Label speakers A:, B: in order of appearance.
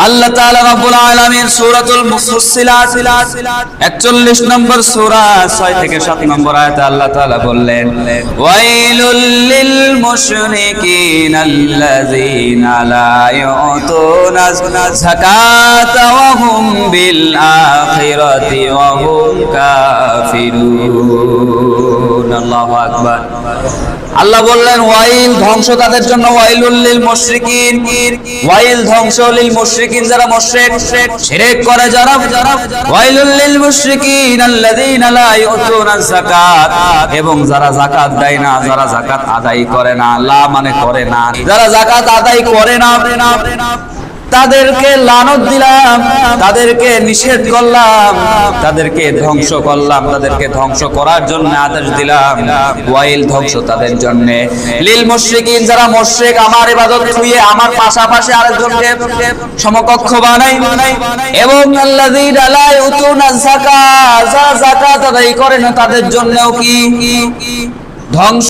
A: আল্লাহ তাআলা রাব্বুল আলামিন সূরাতুল মুফাসসিলাত 41 নম্বর সূরা 6 থেকে 7 নম্বর আয়াতে আল্লাহ তাআলা বললেন, ওয়াইলুল লিল মুশরিকিন আল্লাযীনা লা ইউতুনা যাকাতা ওয়া হুম বিল আখিরাতি ওয়া হুম কাফিরুন। আল্লাহু আকবার। আল্লাহ বললেন ওয়াইল, ধ্বংস তাদের জন্য, ওয়াইলুল লিল মুশরিকিন, ওয়াইল ধ্বংস, লিল মুশরিকিন যারা মুশরিক শিরক করে যারা, ওয়াইলুল লিল মুশরিকিন আল্লাযীনা লা ইউতুনা যাকাত, এবং যারা যাকাত দেয় না, যারা যাকাত আদায় করে না, লা মানে করে না, যারা যাকাত আদায় করে না তাদেরকে লানত দিলাম, তাদেরকে নিষেধ করলাম, তাদেরকে ধ্বংস করলাম, তাদেরকে ধ্বংস করার জন্য আদেশ দিলাম। ওয়াইল ধ্বংস তাদের জন্য। লিল মুশরিকিন যারা মুশরিক, আমার ইবাদত ছুঁয়ে আমার পাশাপাশি আরেকজনকে সমকক্ষ বানাই, এবং আল্লাযীনা লা ইউতুনা যাকাত, যারা যাকাত আদায় করে না তাদের জন্যও কি ধ্বংস।